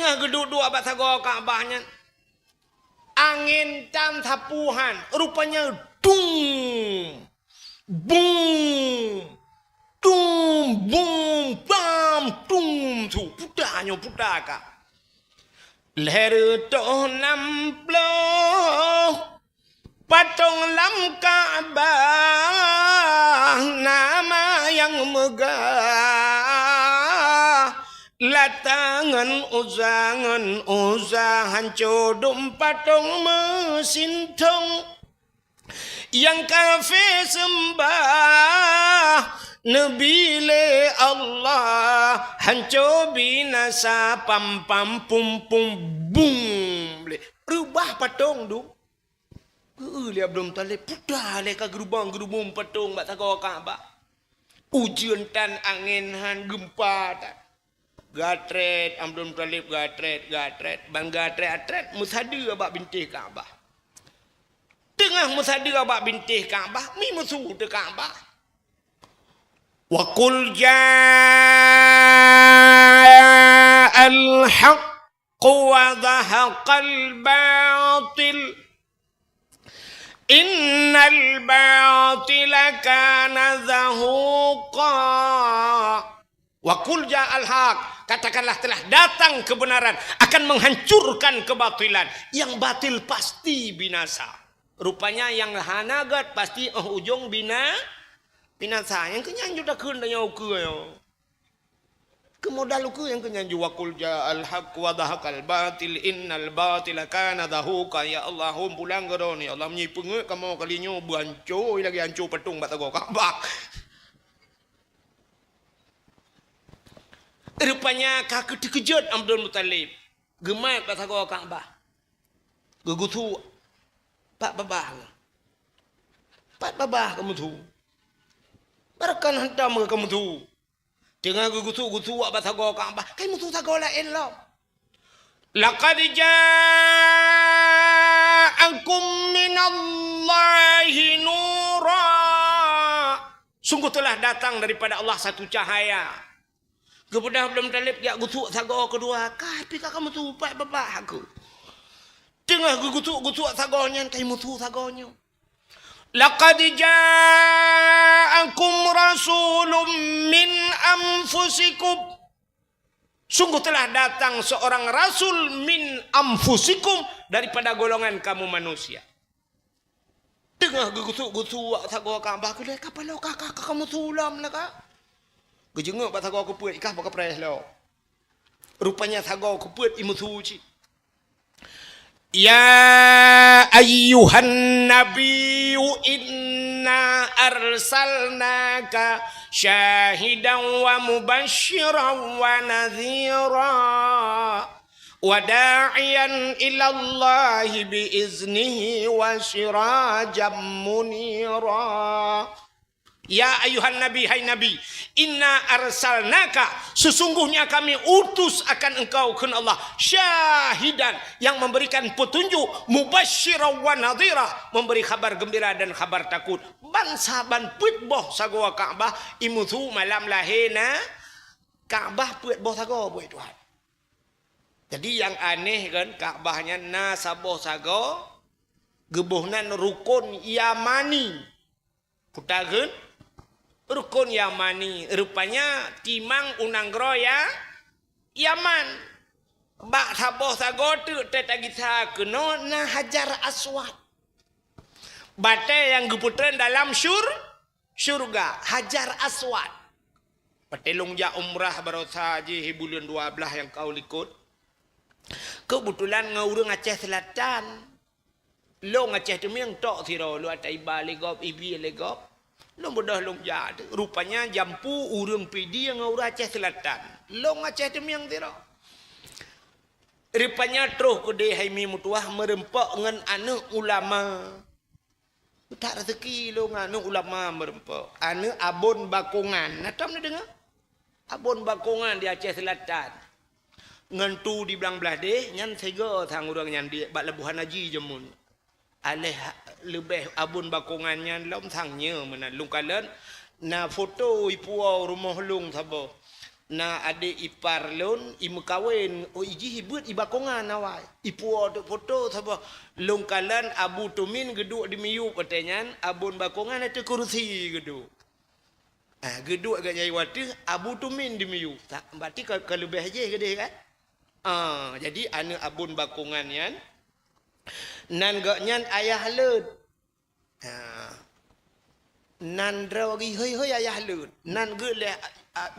Tengah geduk-duk abad sago Kaabahnya. Angin tam tapuhan. Rupanya dung. Bung. Dung. Bung. Bam. Dung. Tu. Pudahnya pudahkah. Leher toh namploh. Patung lam Kaabah. Nama yang megah. Latangan uzahan codom patung mesin tong yang kafe sembah Nabi le Allah hanco binasa pam pam pum pum bum le rubah patung du le belum tale pudah le ka gerubang patung bak tago Kaabah ujian tan angin han gempa tak gatret Abdul Talib gatret bang gatret musadi abak bintih Kaabah tengah musadi abak bintih Kaabah mi musuh de Kaabah wa qul ja'al haqq wa dhahaqal batil innal batila kana zahuqa wa qul ja'al haqq. Katakanlah telah datang kebenaran akan menghancurkan kebatilan. Yang batil pasti binasa. Rupanya yang hanagat pasti ujung binasa. Yang kenyanju dah kena yang ukur. Kemodal ukur yang kenyanju. Wa qul ja'al haqq wa dhahaqal batil innal batila kana zahuqa. Ya Allah pulang geron. Ya Allah menyipeng kamu kalinya bancoy lagi hancur patung batago Kaabah. Rupanya kakak dikejut Abdul Muttalib. Gemai kat sago Kaabah. Gegutu. Pak babah kamu tu. Barakan hentam kamu tu. Tengah gegutu kat sago Kaabah. Kamu tu sago lain lah. Laqad ja'akum minallahi nura. Sungguh telah datang daripada Allah satu cahaya. Kepada Abdul Talib dia gutuk sago kedua. Tapi kamu tu upai babah aku. Tengah gutuk sagonya kai mutu sagonya. Laqad ja'akum rasulun min anfusikum. Sungguh telah datang seorang rasul min anfusikum daripada golongan kamu manusia. Tengah gutuk sago Kaabah ke kapalo kakak kamu tulam lah kak. Kejenguk pak sago keput ikah pak kepres lo. Rupanya sago keput imusuci. Ya ayyuhan nabiyyu inna arsalnaka syahidan wa mubasysyiran wa nadhira wa da'iyan ila Allah bi iznihi wa sirajan munira. Ya ayuhan nabi, hai nabi, inna arsalnaka, sesungguhnya kami utus akan engkau ke Allah syahidan, yang memberikan petunjuk, mubasysyiran wa nadhira, memberi kabar gembira dan kabar takut. Bangsa ban put boh sago Kaabah imutu malam lahirna Kaabah put boh sago boh Tuhan. Jadi yang aneh kan Kaabahnya nasaboh sago gebuhnan rukun Yamani. Putakeun rukun Yamani. Rupanya timang unanggro ya Yaman. Bak saboh sago tu tetagita keno na Hajar Aswad. Bate yang geputren dalam surga Hajar Aswad. Petelung ja umrah barosa haji bulan 12 yang kau likut. Kebetulan ngurung Aceh Selatan. Long Aceh tu yang tok siro lu atai balegop ibi legop. Long bodoh long jad. Rupanya jampu urung pidi yang ngurung Aceh Selatan. Long Aceh tu yang siro. Rupanya terus kode haimi mutuah merempak dengan anak ulama. Tak rezeki lo anak ulama merempak. Anak Abon Bakongan. Natam ni dengar? Abon Bakongan di Aceh Selatan. Ngantu di belang belah deh, nyan sega thang urang nyan di bak lebuhan haji jemun. Aleh lebih Abon Bakongan nyan lom thangnya mana lung kalen na foto ipuau rumah lung sabo. na adik ipar lon imu kawin o iji hibut ibakongan awai ipu ada foto sapa long kalan abu tumin geduk di miyu patenyan abun bakongan itu kursi geduk geduk agak nyai wati abu tumin di miyu tak berarti kalau lebih aja gede kan jadi anu abun bakongan yan nan gak nyan ayah lut nan drawagi hoi ayah lut nan ge le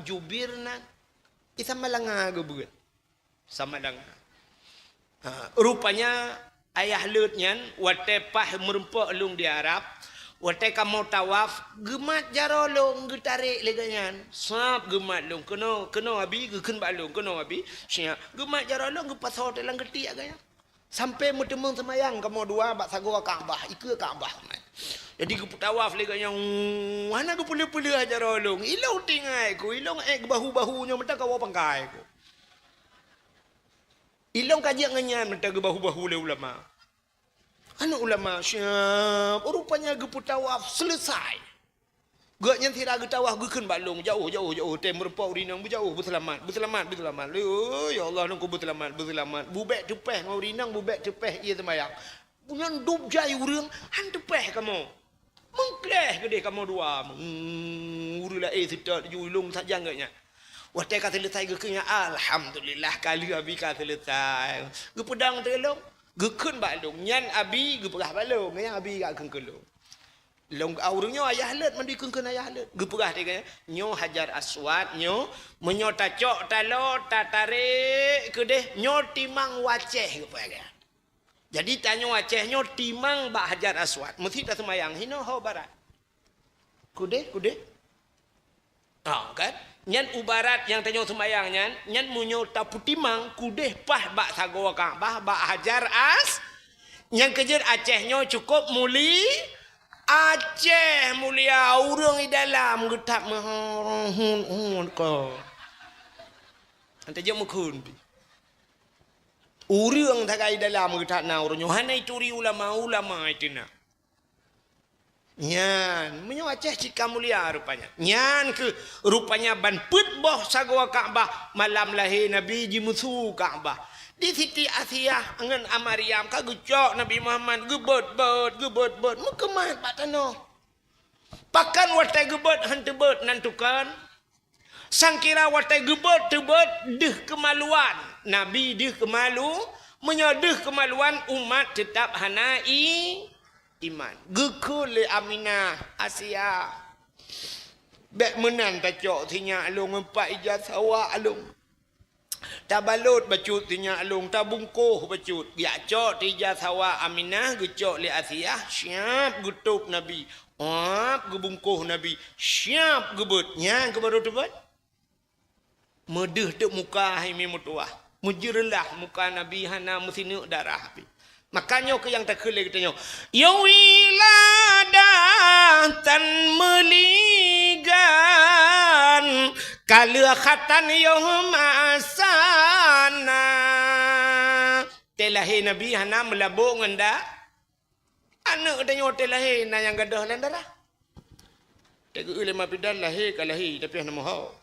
jubir nan isa malanga ge buat sama dang rupanya ayah lut nyan wate pah merempok lung di Arab wate kamu tawaf gemat jarolong ge tarik leganyan sap gemat lung kena abi ge ken balung kena abi sia gemat jarolong ge pasau telang geti aganya sampai mutemung semayang kamu dua bak sago Kaabah ikut Kaabah jadi ku tawaf leganya mana ku pulih-pulih aja rolong ilong tingai ku ilong bahu-bahunya menta kawa pangkai ku ilong kajian nganyan menta ke bahu-bahu le ulama anu ulama siap rupanya ge tawaf selesai gak nyen tira ge tawaf ge keun balung jauh tem merpau rinang jauh berselamat ya Allah nang ku berselamat bubek tepeh ngau rinang bubek tepeh ieu sembayang punyan dup jai urang han tepeh kamu mengkleh gede kamu dua urula sedot julung saja enggaknya wah teh kata selesai ge kenya alhamdulillah kali abi kata selesai ge pedang telong ge keun balung nyan abi ge perah balung yang abi gak keun kelong long aurungnya ayah let mandi keun ayah let ge perah dia nyo hajar aswad nyo menyo tacok talo tatare ke deh nyo timang waceh ge perah jadi tanya Aceh nyo timang bak hajar aswad mesti tak semayang hino ho barat kude kan nyan ubarat yang tanya semayang nyan munyo tapu timang kude pah bak sago Kaabah bak hajar yang kejar Aceh nyo cukup muli Aceh mulia urang di dalam getap mahon ko ante je mukun urang tagai dalam getak na urang hanai turi ulama itu na nyan menyo Aceh cika mulia rupanya nyan ke rupanya ban put boh sago Kaabah malam lahir Nabi ji musuh Kaabah di Siti Asiyah ngan Amariam ka gecok Nabi Muhammad gebet mukemat patano pakan watai gebet han tebet nantukan sangkira watai gebet tebet deh kemaluan Nabi deh kemalu menyodeh kemaluan umat tetap hanai iman gekul le Aminah Asia bek menan tacok sinya alung empat ijazah alung tabalut bacut sinya alung tabungkuh bacut ya cok ijazah Aminah gecok le Asia siap gutup Nabi gebungkuh Nabi siap gebutnya ke baru tebet medeh tek muka himi mutuah mujirlah muka Nabi hana musinu darah makanya ke yang tak kelih katanya ya wiladatan meligan kala khatan yawm asana telahi Nabi hana melabuk ngenda anak katanya telahi na yang gadah lan darah tak ulama bidan lahir kalahi tapi hana mohon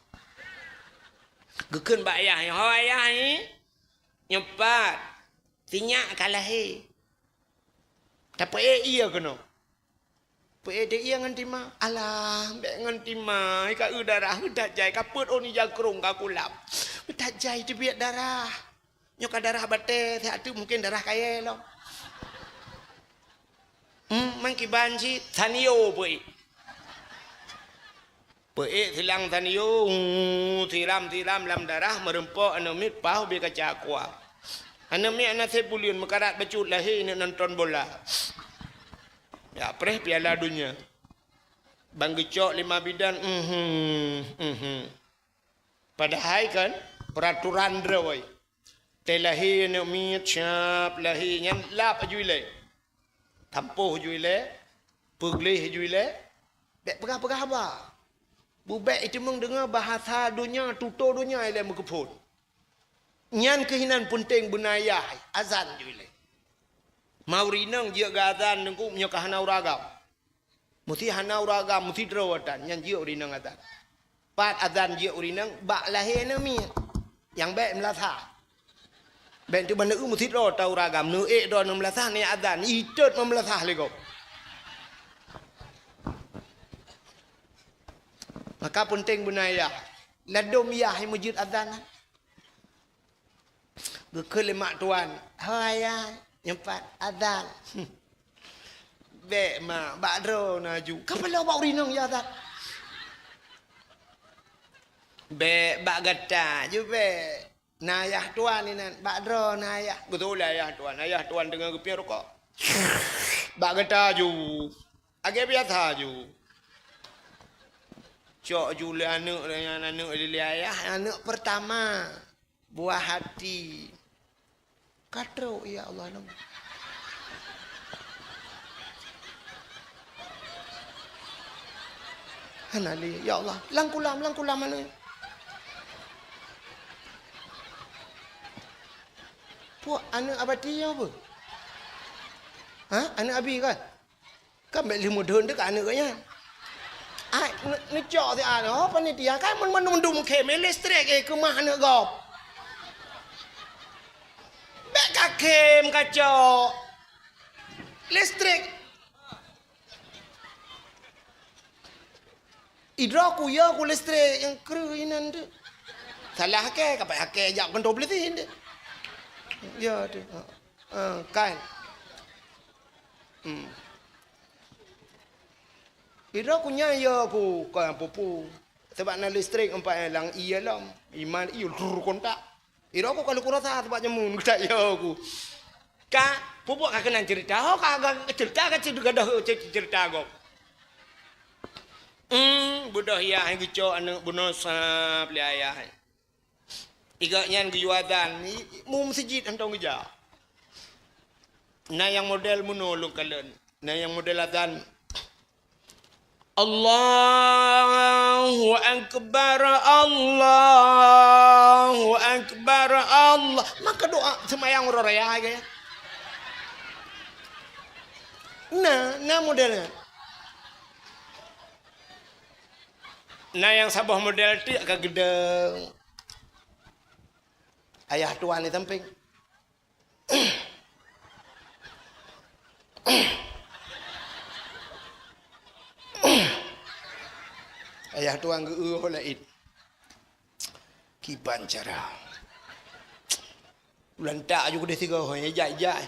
gekun bak ayah yang ayah ni nyepat tinyak kalahi tapi iya kena dia iya ngan tima alah mbek ngan tima ka darah udah jai kaput oni jakrung ka kulap udah jai tu biak darah nyoka darah bate tu mungkin darah kaya lo mangki banji tanio boy Peik hilang tanio tiram lam darah merempok anomit pau bi kaca aqua. Anomit anak sebulion mekarat becut lahir ni nonton bola. Ya preh piala dunia. Bang gecok 5 bidan Padahal kan peraturan drawai. Teh lahir anomit siap lahir nyan lap ajuile. Tampuh juile, peglih juile. Bek pegah-pegah apa? Bubek itu mendengar bahasa dunia, tutur dunia yang berkeput. Nyan kehinan penting benayah, azan juga. Mau rinang dia azan nengku menyokah hanau ragam. Mesti hanau ragam, mesti derawatan. Nyan dia rinang azan. Pat azan je urinang bak lahir na mi. Yang baik melatah. Baik tu benda musit ro tau ragam nu do nu melatah ni azan itut melatah lego. Maka penting bunaya. Ladum ya masjid azan. Gekele mak tuan. Haya nyempat azan. Bek mak bakro naju. Kapala bak urinang ya azan. Be bak gata je be nayah tuan ni nan bak dro nayah betul ayah tuan dengan gepian rokok bak gata ju agak biasa ju cok ju le anak dengan anak le ayah anak pertama buah hati katro ya Allah nama hanali ya Allah langkulam mana puak anak abadi apa? Ha? Anak abi kan? Kan mek 5 tahun dekat anak katnya. Ai ngecok ti an. Oh panitia kan mendum kem listrik ke mah anak gop. Mek ka kem kacok. Listrik. Idraku ya ku listrik yang kerinan tu. Salah ke kapai hake jak kontrol beli tu. Ya tu. Kan. Ira kunya ya aku kan pupu. Sebab nak listrik empat lang iya lam. Iman iyo kontak. Ira aku kalau kurasa sebab nyemun tak ya aku. Ka pupu ka kena cerita. Oh ka cerita ka cerita aku. Budak ya yang gico anak bunosa beli ayah. Iga nyan guyuadan mum sejid antong geja. Na yang model menolong kalian. Na yang model adan. Allahu akbar Allahu akbar Allah. Maka doa semayang raya ya. Nah modelnya. Nah yang sabah model tu agak gedeng. Ayah tuan ni samping. Ayah tuan ke lain. Kiban cara. Bulan tak juga dia tiga orang jai.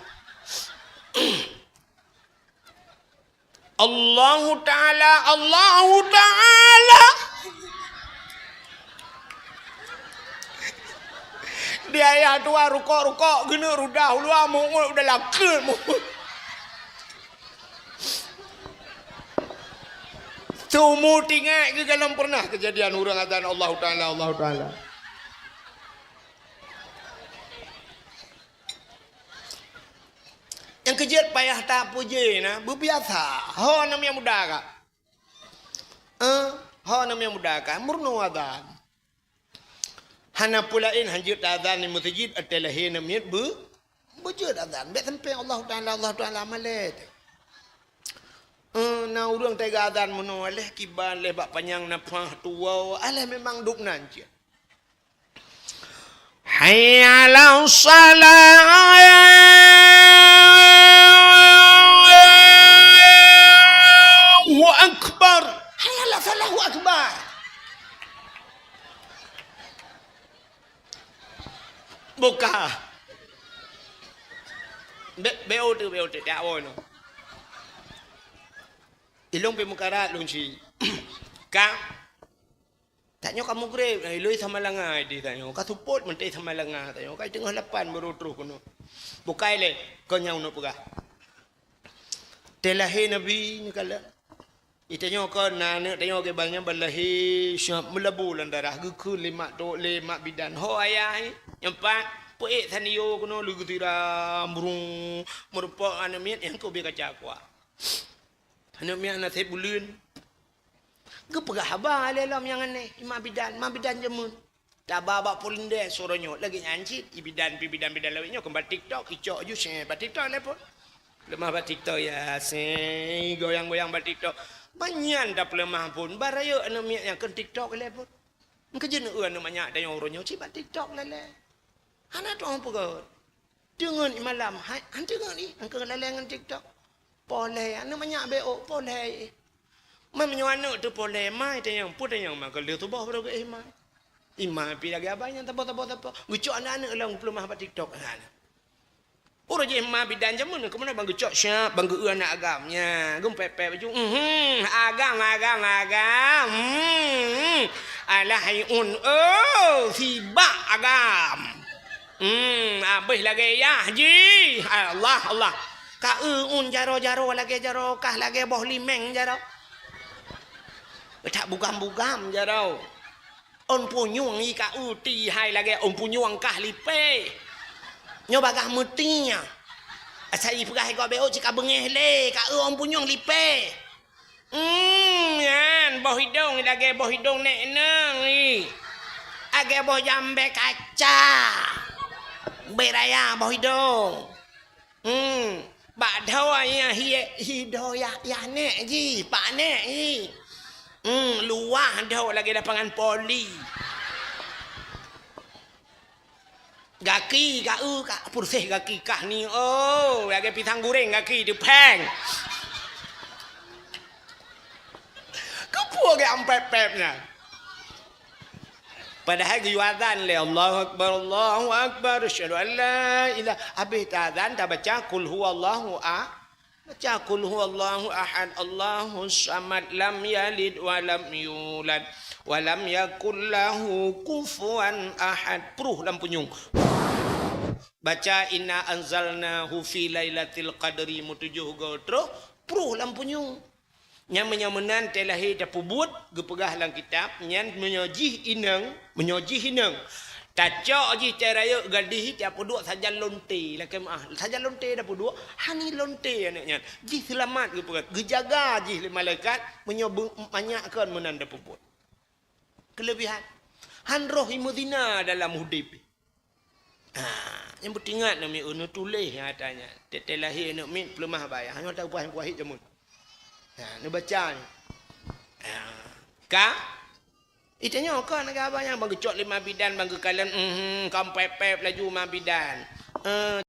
Allahu Ta'ala. Dia ayah tua rukok gini rudah ulu amu udah laker mu. Semua tinggal ke dalam pernah kejadian orang azan Allah Ta'ala. Yang kejadian payah tak puji na berbiasa. Ho namanya muda kak. Ho namanya muda kak murnu azan. Hana pulain hanjut azan di masjid adalah hina miat bujud azan. Bet sampai Allah Ta'ala malet. Na urang tega azan mono aleh kiban leh bak panjang napah tua aleh memang duk nanti. Hayya 'ala shalah. Allahu akbar. Hayya 'ala shalah Allahu akbar. Buka. BOT tak boleh no. Ilong pe mukarat long si. Ka. Tanya kamu grep, iloi sama langa di tanya. Ka support mentei sama langa tanya. Kai tengah 8 baru terus kono. Bukai le kau nyau no puga. Telahi Nabi ni kala. Itanya kau nana tanya ke banyak balahi syab melabu landarah geku lemak bidan. Ho ayah ni. Empat poek sanio kono lugu tira murung merupa anamiat yang kau beka kuah. Anamiat na teh bulun. Ge pegah haba lelam yang aneh ima bidan jemun. Tak babak polinde soronyo lagi nyancit ibidan lawinyo kembali TikTok icok ju share ba TikTok le pun. Lemah ba TikTok ya goyang-goyang ba TikTok. Banyak dah lemah pun barayo anamiat yang ke TikTok le pun. Kerja nak uan banyak dan yang orangnya cibat TikTok lele. Hana tu orang perut. Dengar ni malam, han dengar ni, angka lele dengan TikTok. Boleh, anu banyak beok, boleh. Mai menyuana tu boleh, mai tanya yang pun tanya yang kalau tu bah baru ke mai. Imam pi lagi abang yang tapa. Gucok anak-anak lang belum apa TikTok anak. Orang je imam bidan jamun ke mana bang gucok syap, bang geu anak agamnya. Gum pepe baju. Agam. Alahaiun sibak agam. Abih lagi ya ji. Allah. Ka jaro lagi jaro kah lagi boh limeng jaro. Tak bugam jaro. On punyung ni ka ti hai lagi on punyung kah lipe. Nyo bagah mutinya. Asai perah ko beo cika bengeh le ka on punyung lipe. Yan boh hidung lagi boh hidung nek nang ni. Age boh jambe kaca. Beraya boh hidung. Bak dawa ya hido ya nek ji, pak nek ji. Luah dah lagi lapangan poli. Gaki kau kak pursih gaki kah ni lagi pisang goreng gaki di peng. Kau puas ke ampep-pepnya. Padahal giwazan le Allahu akbar asyhadu an la ilaha habis azan tak baca qul huwallahu ahad. Baca qul huwallahu ahad Allahus samad lam yalid wa lam yulad wa lam yakul lahu kufuwan ahad. Peruh dalam punyung. Baca inna anzalnahu fi lailatul qadri mutujuh go terus peruh dalam punyung. Nya menan telahir dapu buat gepegah dalam kitab nyan menyojih inang tacok ji teraya gadih dapu dua saja lonte lah kemah saja lonte dapu dua hani lonte anaknya ji selamat gepegah gejaga ji malaikat menyobu banyakkan menan dapu buat kelebihan han roh imudina dalam hudib. Yang bertingat nami unu tulis katanya telahir nak min pelemah bayar hanya tahu puas jamun. Ni baca ni. Ka? Itanya kau nak apa yang bang gecok 5 bidan bang kalian kampepep laju 5 bidan.